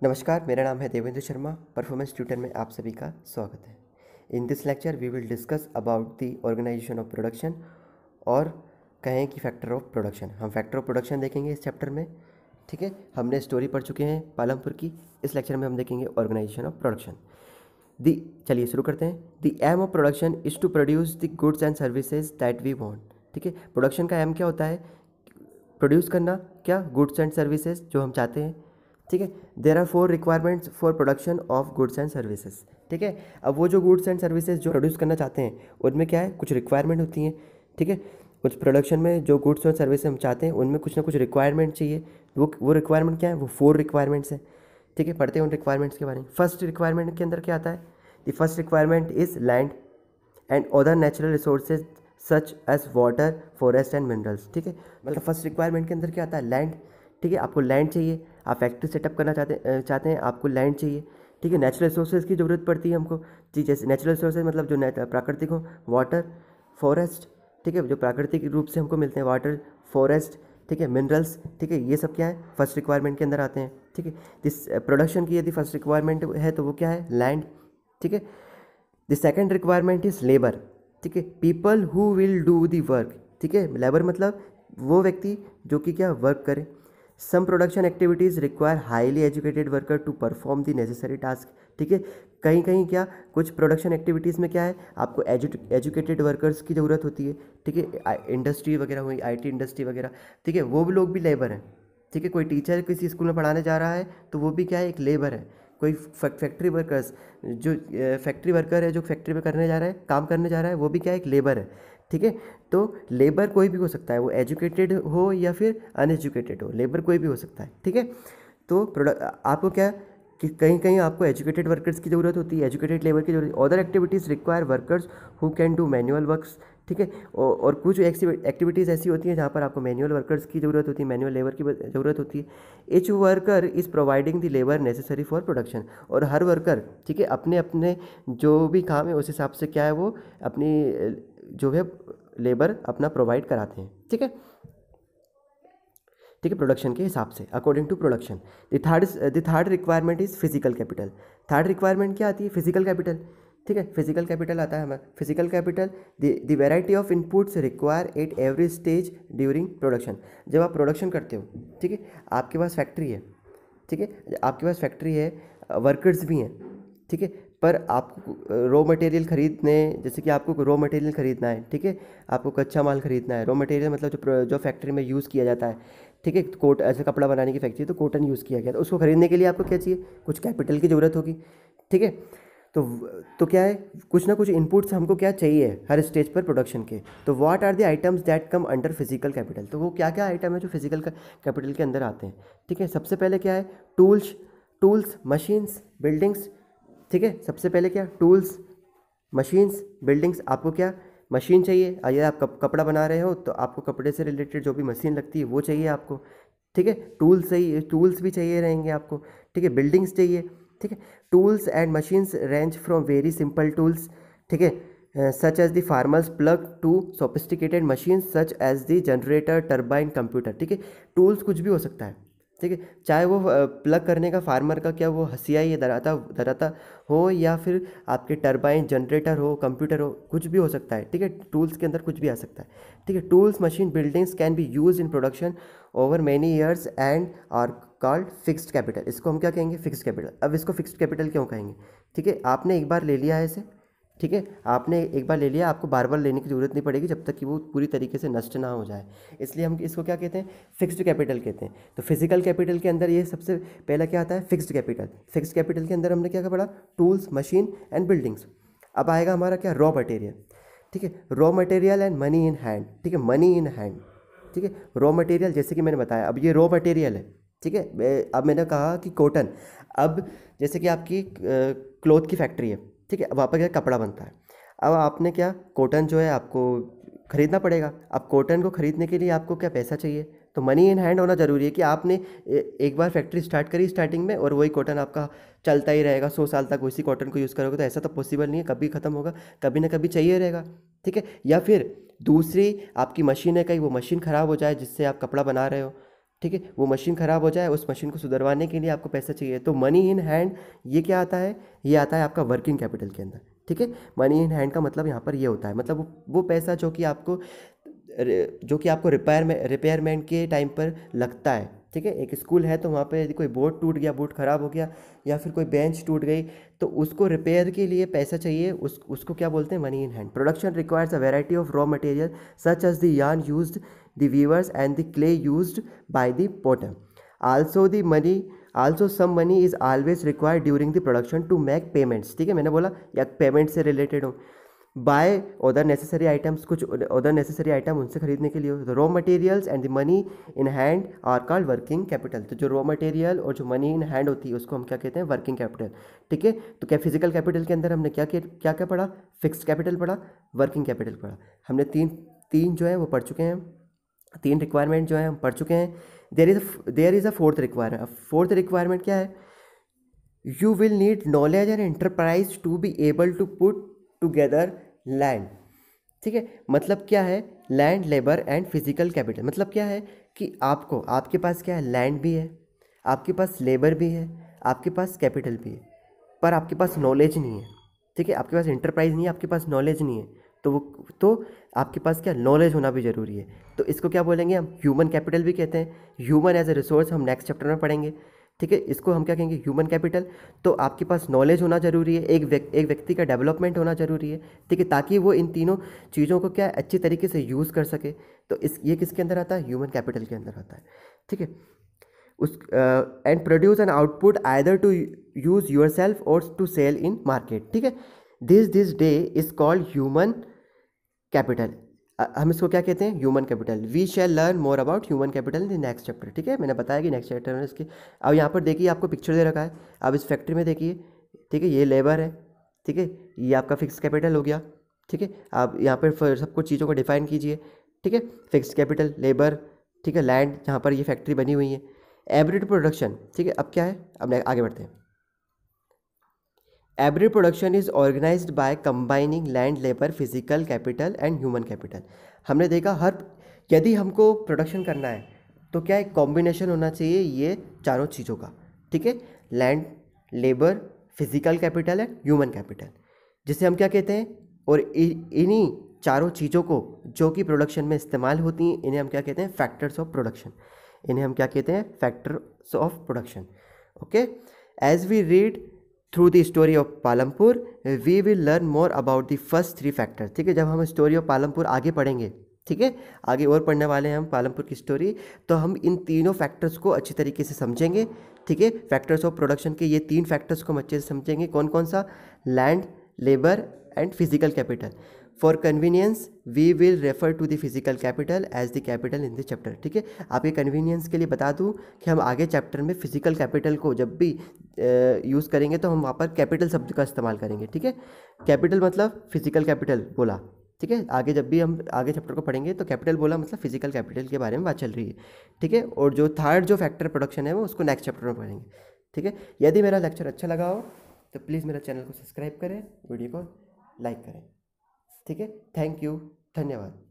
नमस्कार, मेरा नाम है देवेंद्र शर्मा। परफॉर्मेंस ट्यूटर में आप सभी का स्वागत है। In this lecture we will discuss about the organisation of production और कहें कि फैक्टर ऑफ प्रोडक्शन। हम फैक्टर ऑफ प्रोडक्शन देखेंगे इस चैप्टर में। ठीक है, हमने स्टोरी पढ़ चुके हैं पालमपुर की। इस लेक्चर में हम देखेंगे ऑर्गेनाइजेशन ऑफ प्रोडक्शन। चलिए शुरू करते हैं। The aim of production is to produce the goods and services that we want. ठीक है, प्रोडक्शन का एम क्या होता है? प्रोड्यूस करना, क्या? गुड्स एंड सर्विसेज जो हम चाहते हैं। ठीक है, there are 4 requirements for production of goods and services. ठीक है, अब वो जो गुड्स एंड सर्विसेज जो प्रोड्यूस करना चाहते हैं उनमें क्या है, कुछ रिक्वायरमेंट होती हैं। ठीक है, कुछ प्रोडक्शन में जो गुड्स और सर्विसेज हम चाहते हैं उनमें कुछ ना कुछ रिक्वायरमेंट चाहिए। वो रिक्वायरमेंट क्या है? वो 4 रिक्वायरमेंट्स हैं। ठीक है, पढ़ते हैं उन रिक्वायरमेंट्स के बारे में। फर्स्ट रिक्वायरमेंट के अंदर क्या आता है? The first requirement is land and other natural resources such as water, forest and minerals. ठीक है, मतलब फर्स्ट रिक्वायरमेंट के अंदर क्या आता है? लैंड। ठीक है, आपको लैंड चाहिए, आप फैक्ट्री सेटअप करना चाहते हैं, आपको लैंड चाहिए। ठीक है, नेचुरल रिसोर्सेज की ज़रूरत पड़ती है हमको। जी, जैसे नेचुरल रिसोर्सेज मतलब जो प्राकृतिक हो, वाटर, फॉरेस्ट। ठीक है, जो प्राकृतिक रूप से हमको मिलते हैं, वाटर, फॉरेस्ट। ठीक है, मिनरल्स। ठीक है, ये सब क्या है? फर्स्ट रिक्वायरमेंट के अंदर आते हैं। ठीक है, दिस प्रोडक्शन की यदि फर्स्ट रिक्वायरमेंट है तो वो क्या है? लैंड। ठीक है, the second requirement is labour. ठीक है, people who will do the work. ठीक है, लेबर मतलब वो व्यक्ति जो कि क्या वर्क करे। Some production activities require highly educated worker to perform the necessary task. ठीक है, कहीं कहीं क्या कुछ प्रोडक्शन एक्टिविटीज़ में क्या है, आपको एजुकेटेड वर्कर्स की ज़रूरत होती है। ठीक है, इंडस्ट्री वगैरह हुई, आईटी इंडस्ट्री वगैरह। ठीक है, वो भी लोग भी लेबर हैं। ठीक है, कोई टीचर किसी स्कूल में पढ़ाने जा रहा है तो वो भी क्या है? एक लेबर है। कोई फैक्ट्री वर्कर्स जो फैक्ट्री वर्कर है जो फैक्ट्री में करने जा रहा है, काम करने जा रहा है, वो भी क्या है? एक लेबर है। ठीक है, तो लेबर कोई भी हो सकता है, वो एजुकेटेड हो या फिर अनएजुकेटेड हो, लेबर कोई भी हो सकता है। ठीक है, तो आपको क्या कि कहीं कहीं आपको एजुकेटेड वर्कर्स की ज़रूरत होती है, एजुकेटेड लेबर की जरूरत। Other activities require workers who can do manual works. ठीक है, और कुछ एक्टिविटीज़ ऐसी होती हैं जहाँ पर आपको मैनुअल वर्कर्स की ज़रूरत होती है, मैनुअल लेबर की ज़रूरत होती है। Each worker is providing the labour necessary for production. और हर वर्कर, ठीक है, अपने अपने जो भी काम है उस हिसाब से क्या है, वो अपनी जो है लेबर अपना प्रोवाइड कराते हैं। ठीक है, ठीक है, प्रोडक्शन के हिसाब से, according to production. The third requirement is physical capital. Third requirement क्या आती है? Physical capital. ठीक है, फिजिकल कैपिटल आता है हमारा। Physical capital, the variety of inputs require at every stage during production. जब आप प्रोडक्शन करते हो, ठीक है, आपके पास फैक्ट्री है। ठीक है, आपके पास फैक्ट्री है, वर्कर्स भी हैं। ठीक है, पर आपको रॉ मटेरियल खरीदने, जैसे कि आपको रॉ मटेरियल खरीदना है। ठीक है, आपको कच्चा माल खरीदना है। रॉ मटेरियल मतलब जो फैक्ट्री में यूज़ किया जाता है। ठीक है, कोट ऐसे कपड़ा बनाने की फैक्ट्री है तो कॉटन यूज़ किया गया, तो उसको खरीदने के लिए आपको क्या चाहिए? कुछ कैपिटल की ज़रूरत होगी। ठीक है, तो क्या है, कुछ ना कुछ इनपुट्स हमको क्या चाहिए हर स्टेज पर प्रोडक्शन के। तो what are the items that come under physical capital? तो वो क्या क्या आइटम है जो फिजिकल कैपिटल के अंदर आते हैं? ठीक है, सबसे पहले क्या है? Tools, machines, buildings. ठीक है, सबसे पहले क्या? Tools, machines, buildings. आपको क्या मशीन चाहिए? अगर आप कपड़ा बना रहे हो तो आपको कपड़े से रिलेटेड जो भी मशीन लगती है वो चाहिए आपको। ठीक है, टूल्स चाहिए, टूल्स भी चाहिए रहेंगे आपको। ठीक है, बिल्डिंग्स चाहिए। ठीक है, tools and machines range from very simple tools. ठीक है, such as the farmers plough to sophisticated machines such as the generator, turbine, computer. ठीक है, टूल्स कुछ भी हो सकता है। ठीक है, चाहे वो प्लग करने का फार्मर का क्या वो हसिया ये धराता हो, या फिर आपके टरबाइन, जनरेटर हो, कंप्यूटर हो, कुछ भी हो सकता है। ठीक है, टूल्स के अंदर कुछ भी आ सकता है। ठीक है, tools, machine, buildings can be used in production over many years and are called fixed capital. इसको हम क्या कहेंगे? Fixed capital. अब इसको फिक्स्ड कैपिटल क्यों कहेंगे? ठीक है, आपने एक बार ले लिया है इसे। ठीक है, आपने एक बार ले लिया, आपको बार बार लेने की ज़रूरत नहीं पड़ेगी जब तक कि वो पूरी तरीके से नष्ट ना हो जाए। इसलिए हम इसको क्या कहते हैं? फिक्स्ड कैपिटल कहते हैं। तो फिजिकल कैपिटल के अंदर ये सबसे पहला क्या आता है? Fixed capital. फिक्स्ड कैपिटल के अंदर हमने क्या पढ़ा? Tools, machine and buildings. अब आएगा हमारा क्या? Raw material. ठीक है, raw material and money in hand. ठीक है, मनी इन हैंड। ठीक है, रॉ मटेरियल जैसे कि मैंने बताया, अब ये रॉ मटेरियल है। ठीक है, अब मैंने कहा कि कॉटन। अब जैसे कि आपकी क्लॉथ की फैक्ट्री है। ठीक है, वहाँ पर क्या कपड़ा बनता है। अब आपने क्या कॉटन जो है आपको खरीदना पड़ेगा। अब कॉटन को खरीदने के लिए आपको क्या पैसा चाहिए? तो मनी इन हैंड होना ज़रूरी है कि आपने एक बार फैक्ट्री स्टार्ट करी स्टार्टिंग में और वही कॉटन आपका चलता ही रहेगा 100 साल तक उसी कॉटन को यूज़ करोगे, तो ऐसा तो पॉसिबल नहीं है, कभी ख़त्म होगा, कभी ना कभी चाहिए रहेगा। ठीक है, या फिर दूसरी आपकी मशीन है, कहीं वो मशीन ख़राब हो जाए जिससे आप कपड़ा बना रहे हो, ठीक है, वो मशीन ख़राब हो जाए, उस मशीन को सुधरवाने के लिए आपको पैसा चाहिए। तो मनी इन हैंड ये क्या आता है, ये आता है आपका वर्किंग कैपिटल के अंदर। ठीक है, मनी इन हैंड का मतलब यहाँ पर ये होता है, मतलब वो पैसा जो कि आपको रिपेयरमेंट के टाइम पर लगता है। ठीक है, एक स्कूल है तो वहाँ पे यदि कोई बोर्ड टूट गया, बोर्ड ख़राब हो गया, या फिर कोई बेंच टूट गई, तो उसको रिपेयर के लिए पैसा चाहिए, उसको क्या बोलते हैं, money in hand. Production requires a variety of raw material such as the yarn used, the weavers and the clay used by the potter. Also some money is always required during the production to make payments. ठीक है, मैंने बोला या payment से related हो। Buy other necessary items, कुछ other necessary item उनसे खरीदने के लिए। Raw materials and the money in hand are called working capital. तो जो रॉ मटेरियल और जो मनी इन हैंड होती है उसको हम क्या कहते हैं, वर्किंग कैपिटल। ठीक है, तो क्या फिजिकल कैपिटल के अंदर हमने क्या क्या क्या पढ़ा, फिक्स्ड कैपिटल पढ़ा, वर्किंग कैपिटल पढ़ा। हमने तीन जो है वो पढ़ चुके हैं, तीन रिक्वायरमेंट जो है हम पढ़ चुके हैं। There is a fourth requirement. Fourth requirement क्या है, you will need knowledge and enterprise to be able to put together land. ठीक है, मतलब क्या है, land, labour and physical capital. मतलब क्या है कि आपके पास क्या है, लैंड भी है, आपके पास लेबर भी है, आपके पास कैपिटल भी है, पर आपके पास नॉलेज नहीं है। ठीक है, आपके पास एंटरप्राइज नहीं है, आपके पास नॉलेज नहीं है, तो आपके पास क्या, नॉलेज होना भी ज़रूरी है। तो इसको क्या बोलेंगे हम, ह्यूमन कैपिटल भी कहते हैं। ह्यूमन एज ए रिसोर्स हम नेक्स्ट चैप्टर में पढ़ेंगे। ठीक है, इसको हम क्या कहेंगे, ह्यूमन कैपिटल। तो आपके पास नॉलेज होना ज़रूरी है, एक व्यक्ति का डेवलपमेंट होना ज़रूरी है। ठीक है, ताकि वो इन तीनों चीज़ों को क्या अच्छी तरीके से यूज़ कर सके। तो ये किसके अंदर आता है, ह्यूमन कैपिटल के अंदर आता है। ठीक है, उस and produce an output either to use your self or to sell in market. ठीक है, this day is called human capital. हम इसको क्या कहते हैं, human capital. We shall learn more about human capital in the next chapter. ठीक है, मैंने बताया कि नेक्स्ट चैप्टर में इसके। अब यहाँ पर देखिए आपको पिक्चर दे रखा है, अब इस फैक्ट्री में देखिए। ठीक है, ये लेबर है, ठीक है, ये आपका फिक्स कैपिटल हो गया। ठीक है, आप यहाँ पर सब कुछ चीज़ों को डिफाइन कीजिए। ठीक है, फिक्स कैपिटल, लेबर, ठीक है, लैंड जहाँ पर ये फैक्ट्री बनी हुई है, एवरेज प्रोडक्शन। ठीक है, अब क्या है, अब आगे बढ़ते हैं। Average production is organised by combining land, labour, physical capital and human capital. हमने देखा यदि हमको प्रोडक्शन करना है तो क्या एक कॉम्बिनेशन होना चाहिए ये चारों चीज़ों का। ठीक है, land, labour, physical capital and human capital, जिसे हम क्या कहते हैं, और इन्हीं चारों चीज़ों को जो कि प्रोडक्शन में इस्तेमाल होती हैं, इन्हें हम क्या कहते हैं, फैक्टर्स ऑफ प्रोडक्शन। इन्हें हम क्या कहते हैं, factors of production. Okay, as we read through the story of Palampur we will learn more about the first three factor. ठीक है, जब हम स्टोरी ऑफ पालमपुर आगे पढ़ेंगे, ठीक है, आगे और पढ़ने वाले हैं हम पालमपुर की स्टोरी, तो हम इन तीनों फैक्टर्स को अच्छी तरीके से समझेंगे। ठीक है, फैक्टर्स ऑफ प्रोडक्शन के ये तीन फैक्टर्स को हम अच्छे से समझेंगे। कौन कौन सा, land, labour and physical capital. For convenience we will refer to the physical capital as the capital in the chapter. ठीक है, आपके कन्वीनियंस के लिए बता दूं कि हम आगे चैप्टर में फिजिकल कैपिटल को जब भी यूज़ करेंगे तो हम वहाँ पर कैपिटल शब्द का इस्तेमाल करेंगे। ठीक है, कैपिटल मतलब फिजिकल कैपिटल बोला। ठीक है, आगे जब भी हम आगे चैप्टर को पढ़ेंगे तो कैपिटल बोला मतलब फिजिकल कैपिटल के बारे में बात चल रही है। ठीक है, और जो थर्ड जो फैक्टर प्रोडक्शन है वो उसको नेक्स्ट चैप्टर में पढ़ेंगे। ठीक है, यदि मेरा लेक्चर अच्छा लगा हो तो प्लीज़ मेरा चैनल को सब्सक्राइब करें, वीडियो को लाइक करें। ठीक है, थैंक यू, धन्यवाद।